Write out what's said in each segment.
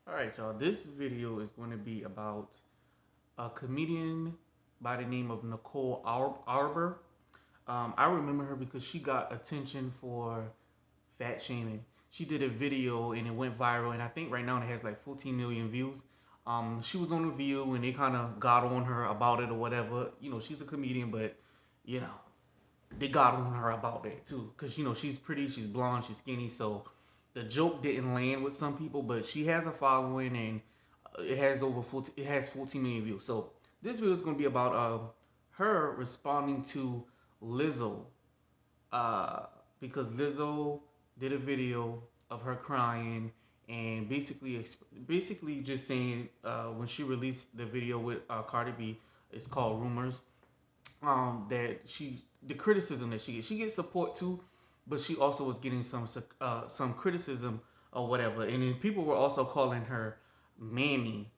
All right, y'all. This video is going to be about a comedian by the name of Nicole Arbour. I remember her because she got attention for fat shaming. She did a video and it went viral, and I think right now it has like 14 million views. She was on The View and they kind of got on her about it or whatever. You know, she's a comedian, but you know, they got on her about that too, because you know she's pretty, she's blonde, she's skinny, so the joke didn't land with some people, but she has a following and it has over 14, it has 14 million views. So this video is going to be about her responding to Lizzo, uh, because Lizzo did a video of her crying and basically just saying when she released the video with Cardi B, it's called Rumors, that the criticism that she gets support too, but she also was getting some criticism or whatever, and then people were also calling her Mammy,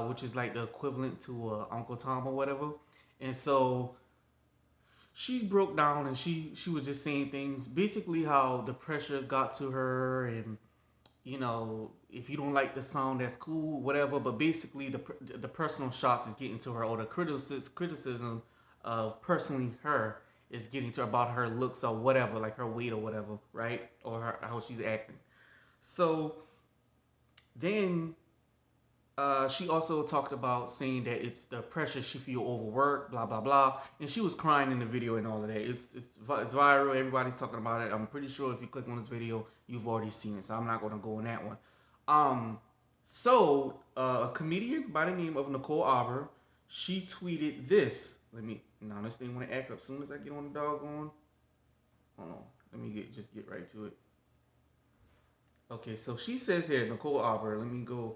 which is like the equivalent to Uncle Tom or whatever, and so she broke down and she was just saying things basically how the pressures got to her, and you know, if you don't like the song, that's cool, whatever. But basically, the personal shots is getting to her, or the criticism of personally her is getting to her about her looks or whatever, like her weight or whatever, right? Or how she's acting. So then she also talked about saying that it's the pressure she feel overworked, blah blah blah, and she was crying in the video and all of that. It's viral. Everybody's talking about it. I'm pretty sure if you click on this video, you've already seen it. So I'm not going to go on that one. Um, a comedian by the name of Nicole Arbour, she tweeted this. Let me now this thing want to act up as soon as I get on the doggone. Hold on. Let me get right to it. Okay, so she says here, Nicole Arbour. Let me go.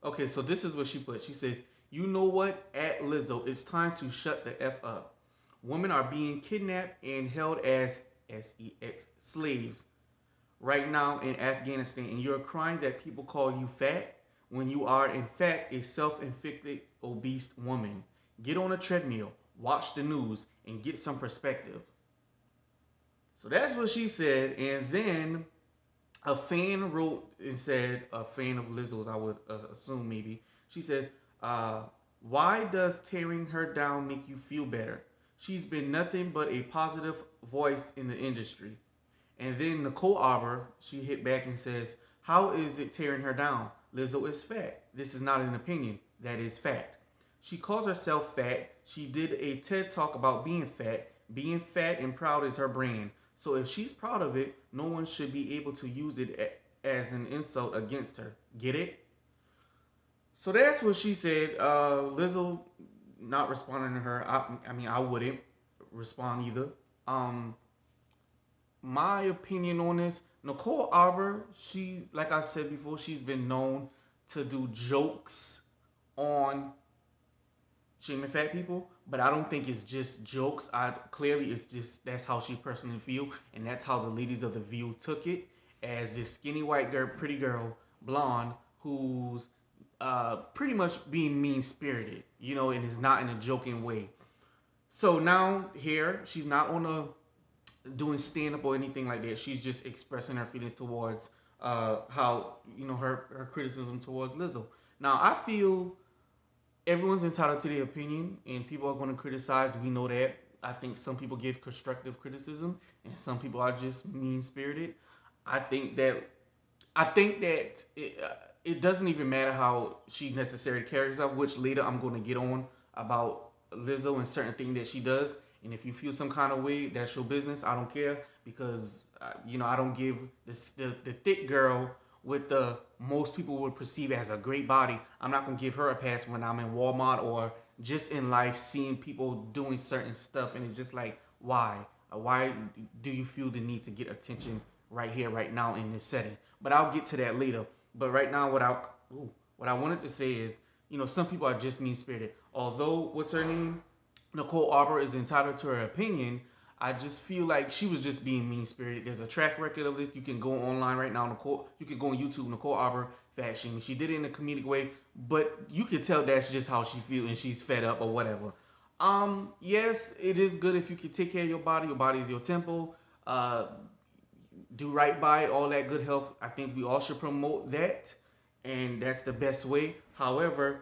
Okay, so this is what she put. She says, "You know what? At Lizzo, it's time to shut the f up. Women are being kidnapped and held as sex slaves right now in Afghanistan, and you're crying that people call you fat when you are in fact a self-inflicted obese woman. Get on a treadmill, watch the news, and get some perspective." So that's what she said, and then a fan wrote and said, a fan of Lizzo's, I would assume maybe. She says, "Why does tearing her down make you feel better? She's been nothing but a positive voice in the industry." And then Nicole Arbour, she hit back and says, "How is it tearing her down? Lizzo is fat. This is not an opinion. That is fact. She calls herself fat. She did a TED talk about being fat. Being fat and proud is her brand. So if she's proud of it, no one should be able to use it as an insult against her. Get it?" So that's what she said. Lizzo not responding to her. I mean, I wouldn't respond either. Um, my opinion on this, Nicole Arbour, she, like I said before, she's been known to do jokes on shaming fat people, but I don't think it's just jokes. I clearly it's just that's how she personally feel, and that's how the ladies of the View took it, as this skinny white girl, pretty girl, blonde, who's pretty much being mean spirited, you know, and is not in a joking way. So now here, she's not on a doing stand up or anything like that. She's just expressing her feelings towards how, you know, her criticism towards Lizzo. Now I feel everyone's entitled to their opinion, and people are going to criticize. We know that. I think some people give constructive criticism, and some people are just mean spirited. I think that it doesn't even matter how she necessarily carries herself, which later I'm going to get on about Lizzo and certain things that she does. And if you feel some kind of way, that's your business. I don't care, because you know, I don't give the thick girl with the most people would perceive as a great body. I'm not gonna give her a pass when I'm in Walmart or just in life seeing people doing certain stuff, and it's just like, why? Why do you feel the need to get attention right here, right now in this setting? But I'll get to that later. But right now, what I wanted to say is, you know, some people are just mean spirited. Although, what's her name? Nicole Arbour is entitled to her opinion. I just feel like she was just being mean spirited. There's a track record of this. You can go online right now, Nicole. You can go on YouTube, Nicole Arbour fat shaming. She did it in a comedic way, but you can tell that's just how she feels and she's fed up or whatever. Yes, it is good if you can take care of your body. Your body is your temple. Uh, do right by it, all that good health. I think we all should promote that, and that's the best way. However,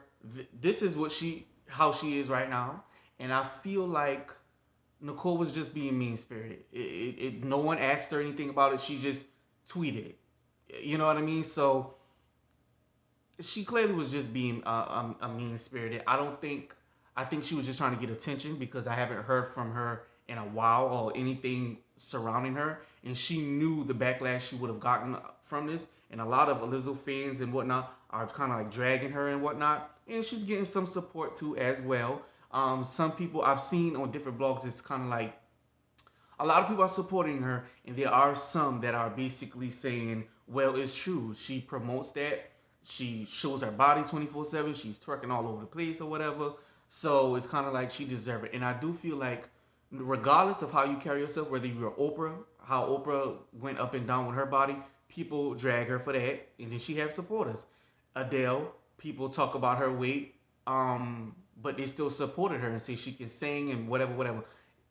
this is what how she is right now, and I feel like Nicole was just being mean spirited. No one asked her anything about it. She just tweeted it. You know what I mean? So she clearly was just being a mean spirited. I think she was just trying to get attention because I haven't heard from her in a while or anything surrounding her, and she knew the backlash she would have gotten from this. And a lot of Lizzo fans and whatnot are kind of like dragging her and whatnot, and she's getting some support too as well. Some people I've seen on different blogs, it's kind of like a lot of people are supporting her, and there are some that are basically saying, well, it's true. She promotes that. She shows her body 24/7. She's twerking all over the place or whatever. So it's kind of like she deserves it. And I do feel like, regardless of how you carry yourself, whether you're Oprah, how Oprah went up and down with her body, people drag her for that. And then she has supporters. Adele, people talk about her weight, but they still supported her and say she can sing and whatever, whatever.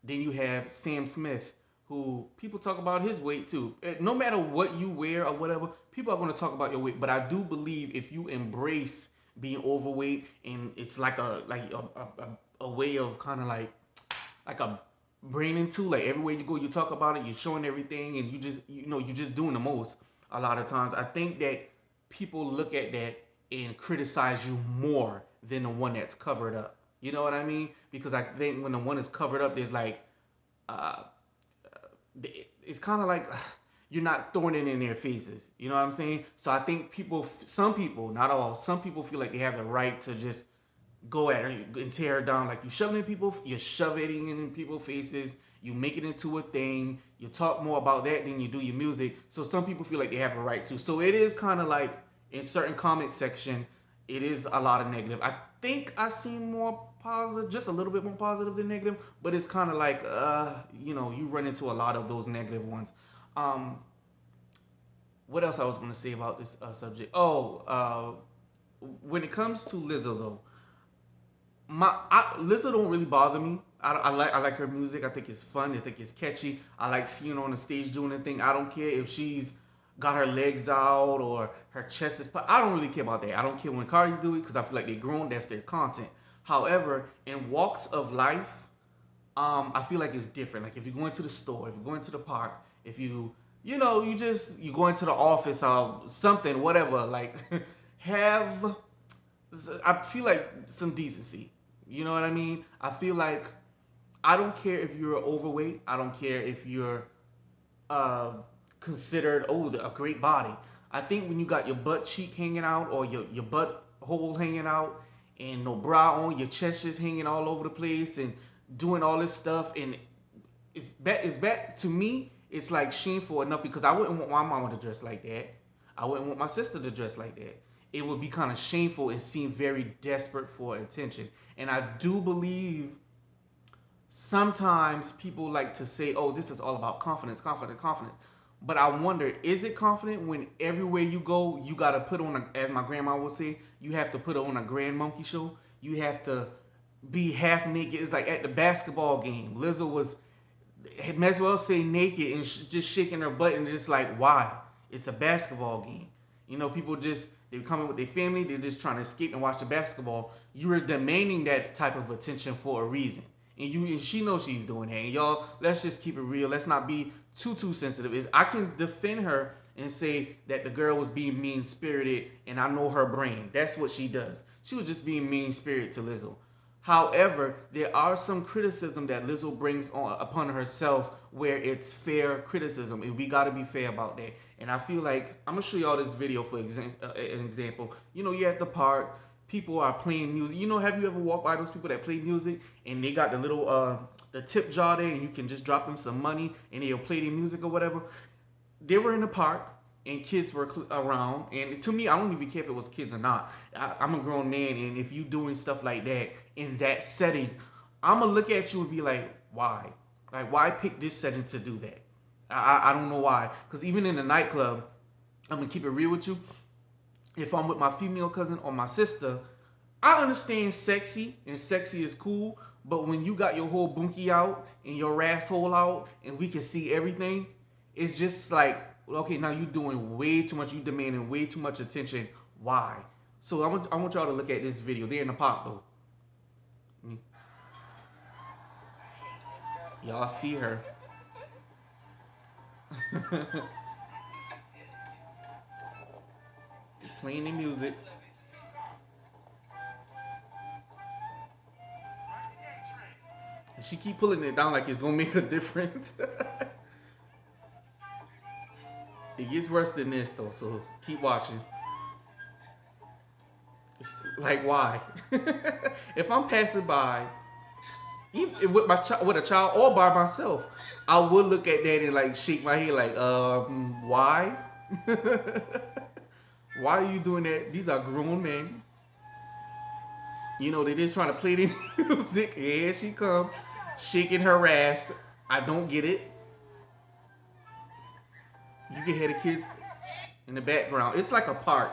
Then you have Sam Smith, who people talk about his weight too. No matter what you wear or whatever, people are going to talk about your weight. But I do believe if you embrace being overweight, and it's like a way of kind of like a branding too. Like everywhere you go, you talk about it. You're showing everything, and you're just doing the most. A lot of times, I think that people look at that and criticize you more than the one that's covered up. You know what I mean? Because I think when the one is covered up, there's like uh, it's kind of like you're not throwing it in their faces. You know what I'm saying? So I think some people, not all, some people feel like they have the right to just go at her and tear her down. Like you're shoving it in people's faces. You make it into a thing. You talk more about that than you do your music. So some people feel like they have a right to. So it is kind of like in certain comment section, it is a lot of negative. I think I seen more positive, just a little bit more positive than negative, but it's kind of like, you run into a lot of those negative ones. Um, what else I was going to say about this subject? When it comes to Lizzo though, Lizzo don't really bother me. I like her music. I think it's fun. I think it's catchy. I like seeing her on the stage doing the thing. I don't care if she's got her legs out or her chest is put. I don't really care about that. I don't care when Cardi do it because I feel like they're grown. That's their content. However, in walks of life, I feel like it's different. Like if you're going to the store, if you're going to the park, if you go into the office or something, whatever. Like have I feel like some decency. You know what I mean? I feel like I don't care if you're overweight. I don't care if you're uh, considered a great body. I think when you got your butt cheek hanging out or your butt hole hanging out and no bra on, your chest is hanging all over the place and doing all this stuff, and it's bad to me. It's like shameful enough because I wouldn't want my mama to dress like that. I wouldn't want my sister to dress like that. It would be kind of shameful and seem very desperate for attention. And I do believe sometimes people like to say, oh, this is all about confidence, confidence, confidence. But I wonder, is it confident when everywhere you go, you got to put on, as my grandma would say, you have to put on a grand monkey show? You have to be half naked. It's like at the basketball game. Lizzo was, may as well say naked and just shaking her butt and just like, why? It's a basketball game. People just, they're coming with their family, they're just trying to escape and watch the basketball. You are demanding that type of attention for a reason. And she knows she's doing that. And y'all, let's just keep it real. Let's not be too sensitive. I can defend her and say that the girl was being mean spirited, and I know her brain. That's what she does. She was just being mean spirited to Lizzo. However, there are some criticism that Lizzo brings upon herself where it's fair criticism, and we got to be fair about that. And I feel like I'm gonna show y'all this video for an example. You're at the park, people are playing music. Have you ever walked by those people that play music and they got the little the tip jar there, and you can just drop them some money and they'll play their music or whatever? They were in the park and kids were around, and to me, I don't even care if it was kids or not. I'm a grown man, and if you doing stuff like that in that setting, I'm gonna look at you and be like, why? Like, why pick this setting to do that? I don't know why. Because even in the nightclub, I'm gonna keep it real with you. If I'm with my female cousin or my sister, I understand sexy, and sexy is cool, but when you got your whole bunkie out and your asshole out and we can see everything, it's just like okay, now you're doing way too much. You demanding way too much attention. Why? So I want y'all to look at this video. They're in the park though. Mm. Y'all see her. Playing the music. And she keep pulling it down like it's gonna make a difference. It gets worse than this though, so keep watching. It's like why? If I'm passing by, even with with a child or by myself, I would look at that and like shake my head like, why? Why are you doing that? These are grown men. You know, they just trying to play their music. Here she come, shaking her ass. I don't get it. You can hear the kids in the background. It's like a park.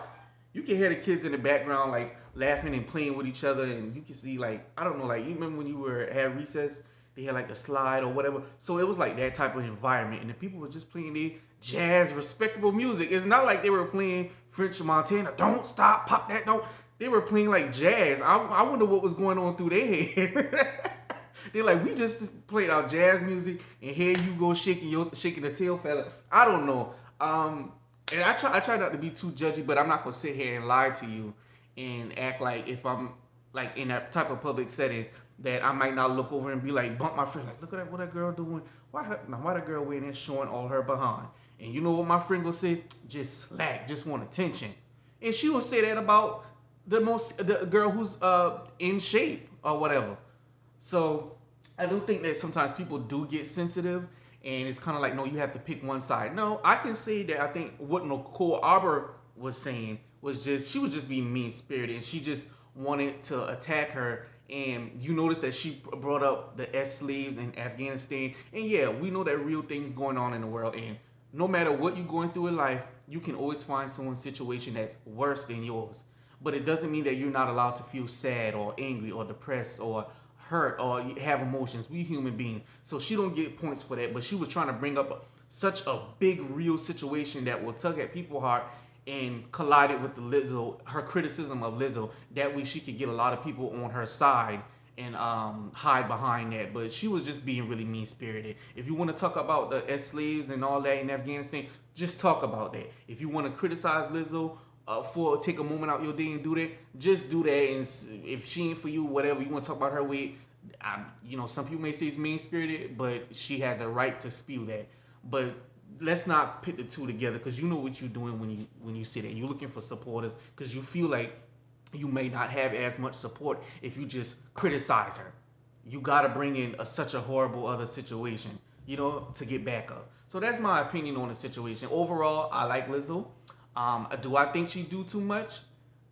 You can hear the kids in the background like laughing and playing with each other, and you can see like I don't know, like you remember when you were at recess, they had like the slide or whatever. So it was like that type of environment, and the people were just playing their jazz, respectable music. It's not like they were playing French Montana. Don't stop, pop that, don't. They were playing like jazz. I wonder what was going on through their head. They're like, we just played our jazz music, and here you go shaking the tail feather. I don't know. And I try not to be too judgy, but I'm not gonna sit here and lie to you and act like if I'm like in that type of public setting that I might not look over and be like bump my friend like look at that what that girl doing why that girl wearing that showing all her behind, and you know what my friend gonna say, just slack, just want attention, and she will say that about the girl who's in shape or whatever. So I do think that sometimes people do get sensitive, and it's kind of like, no, you have to pick one side. No, I can say that I think what Nicole Arbour was saying was just, she was just being mean spirited, and she just wanted to attack her. And you notice that she brought up the slaves in Afghanistan. And yeah, we know that real things going on in the world. And no matter what you're going through in life, you can always find someone's situation that's worse than yours. But it doesn't mean that you're not allowed to feel sad or angry or depressed or hurt or have emotions. We human beings. So she don't get points for that. But she was trying to bring up such a big real situation that will tug at people's heart and collided with the Lizzo, her criticism of Lizzo. That way she could get a lot of people on her side and hide behind that. But she was just being really mean spirited. If you want to talk about the slaves and all that in Afghanistan, just talk about that. If you want to criticize Lizzo for take a moment out your day and do that, just do that. And if she ain't for you, whatever you want to talk about her with, you know, some people may say it's mean spirited, but she has a right to spew that. But let's not put the two together, because you know what you're doing when you sit there. You're looking for supporters because you feel like you may not have as much support if you just criticize her. You got to bring in such a horrible other situation, you know, to get back up. So that's my opinion on the situation. Overall, I like Lizzo. Do I think she do too much?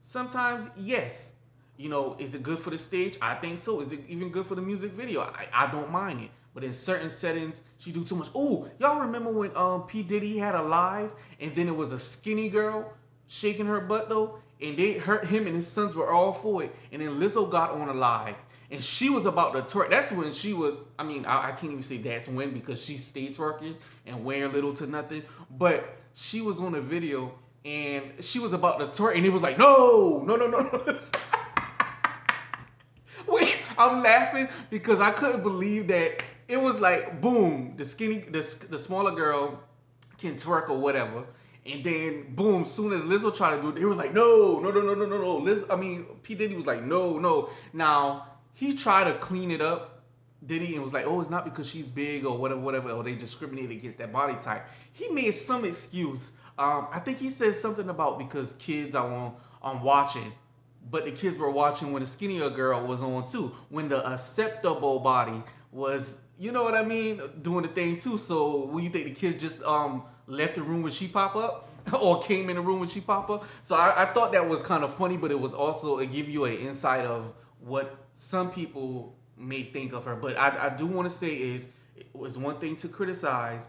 Sometimes, yes. You know, is it good for the stage? I think so. Is it even good for the music video? I don't mind it. But in certain settings, she do too much. Oh, y'all remember when P. Diddy had a live and then it was a skinny girl shaking her butt though? And they hurt him and his sons were all for it. And then Lizzo got on a live. And she was about to twerk. That's when she was, I mean, I can't even say that's when because she stayed twerking and wearing little to nothing. But she was on a video and she was about to twerk and it was like, no, no, no, no. Wait, I'm laughing because I couldn't believe that it was like, boom, the smaller girl can twerk or whatever. And then, boom, soon as Lizzo tried to do it, they were like, no, no, no, no, no, no, no. P. Diddy was like, no, no. Now, he tried to clean it up, Diddy, and was like, oh, it's not because she's big or whatever, whatever, or they discriminate against that body type. He made some excuse. I think he said something about because kids are on watching. But the kids were watching when the skinnier girl was on too. When the acceptable body was, you know what I mean, doing the thing too. So when you think the kids just left the room when she pop up, or came in the room when she pop up. So I thought that was kind of funny, but it was also it give you an insight of what some people may think of her. But I do want to say is it was one thing to criticize,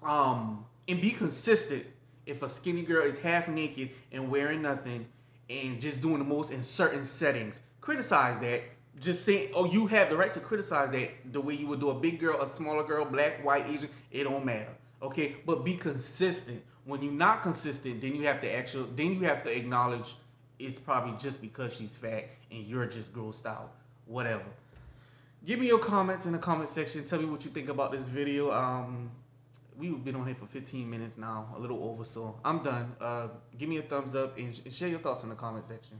and be consistent. If a skinny girl is half naked and wearing nothing and just doing the most in certain settings, criticize that. Just saying, oh, you have the right to criticize that the way you would do a big girl, a smaller girl, black, white, Asian, it don't matter. Okay, but be consistent. When you're not consistent, then you have to acknowledge it's probably just because she's fat and you're just grossed out. Whatever. Give me your comments in the comment section. Tell me what you think about this video. We've been on here for 15 minutes now, a little over, so I'm done. Give me a thumbs up and share your thoughts in the comment section.